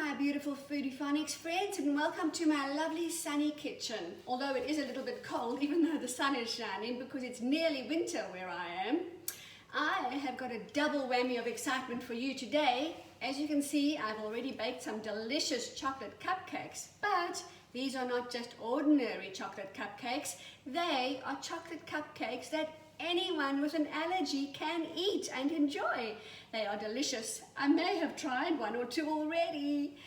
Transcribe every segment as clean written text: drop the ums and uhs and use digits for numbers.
my beautiful Foodie Phonics friends, and welcome to my lovely sunny kitchen. Although it is a little bit cold, even though the sun is shining, because it's nearly winter where I am. I have got a double whammy of excitement for you today. As you can see, I've already baked some delicious chocolate cupcakes, but these are not just ordinary chocolate cupcakes. They are chocolate cupcakes that anyone with an allergy can eat and enjoy. They are delicious. I may have tried one or two already.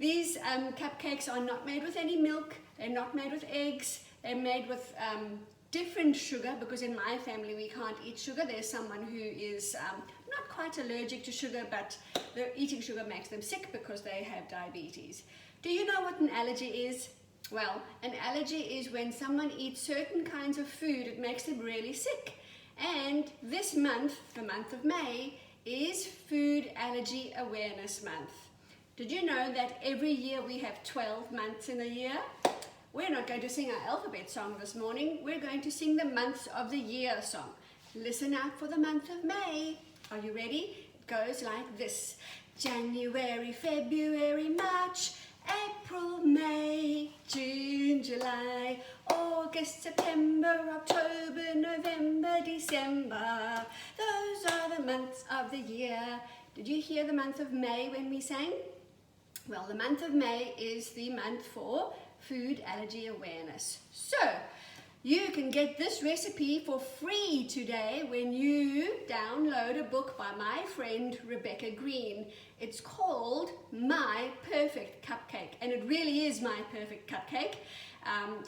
These cupcakes are not made with any milk. They're not made with eggs. They're made with different sugar, because in my family we can't eat sugar. There's someone who is not quite allergic to sugar, but eating sugar makes them sick because they have diabetes. Do you know what an allergy is? Well, an allergy is when someone eats certain kinds of food, it makes them really sick. And this month, the month of May, is Food Allergy Awareness Month. Did you know that every year we have 12 months in a year? We're not going to sing our alphabet song this morning. We're going to sing the months of the year song. Listen out for the month of May. Are you ready? It goes like this. January, February, March, April, May, June, July, August, September, October, November, December. Those are the months of the year. Did you hear the month of May when we sang? Well, the month of May is the month for food allergy awareness. So, you can get this recipe for free today when you download a book by my friend Rebecca Greene. It's called My Perfect Cupcake, and it really is my perfect cupcake.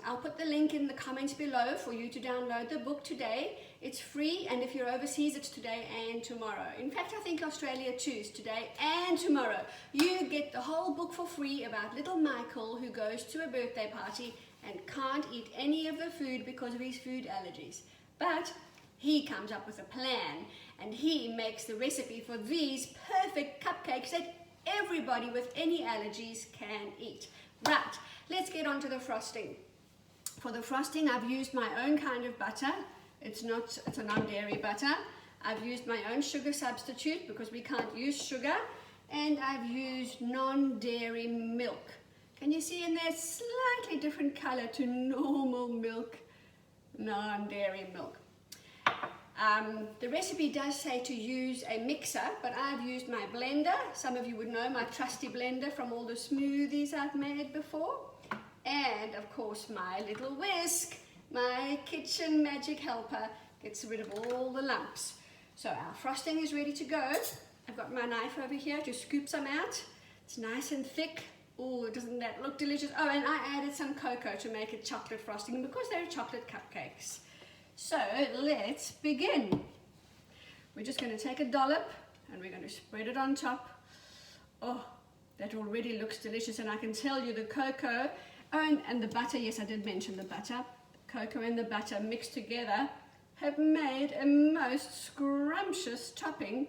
I'll put the link in the comments below for you to download the book today. It's free, and if you're overseas, it's today and tomorrow. In fact, I think Australia too is today and tomorrow. You get the whole book for free about little Michael, who goes to a birthday party and can't eat any of the food because of his food allergies. But he comes up with a plan, and he makes the recipe for these perfect cupcakes that everybody with any allergies can eat. Right, let's get on to the frosting. For the frosting, I've used my own kind of butter. It's a non-dairy butter. I've used my own sugar substitute because we can't use sugar. And I've used non-dairy milk. Can you see in there, slightly different color to normal milk, non-dairy milk. The recipe does say to use a mixer, but I've used my blender. Some of you would know my trusty blender from all the smoothies I've made before. And of course my little whisk, my kitchen magic helper, gets rid of all the lumps. So our frosting is ready to go. I've got my knife over here to scoop some out. It's nice and thick. Oh, doesn't that look delicious? Oh, and I added some cocoa to make it chocolate frosting because they're chocolate cupcakes. So let's begin. We're just going to take a dollop and we're going to spread it on top. Oh, that already looks delicious, and I can tell you the cocoa, oh, and the butter, yes, I did mention the butter. Cocoa and the butter mixed together have made a most scrumptious topping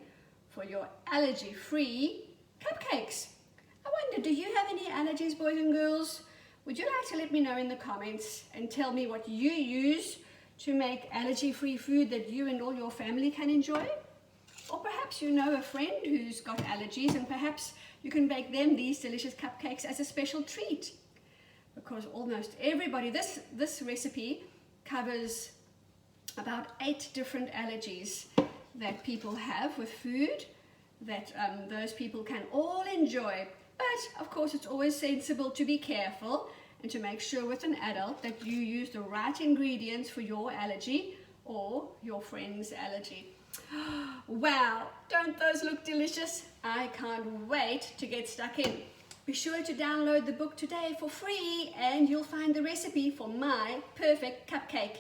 for your allergy-free cupcakes. I wonder, do you have any allergies, boys and girls? Would you like to let me know in the comments and tell me what you use to make allergy-free food that you and all your family can enjoy? Or perhaps you know a friend who's got allergies, and perhaps you can bake them these delicious cupcakes as a special treat. Because almost everybody, this recipe covers about 8 different allergies that people have with food that those people can all enjoy. But of course, it's always sensible to be careful and to make sure with an adult that you use the right ingredients for your allergy or your friend's allergy. Wow, don't those look delicious? I can't wait to get stuck in. Be sure to download the book today for free, and you'll find the recipe for my perfect cupcake.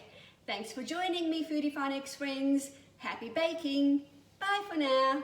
Thanks for joining me, Foodie Phonics friends. Happy baking. Bye for now.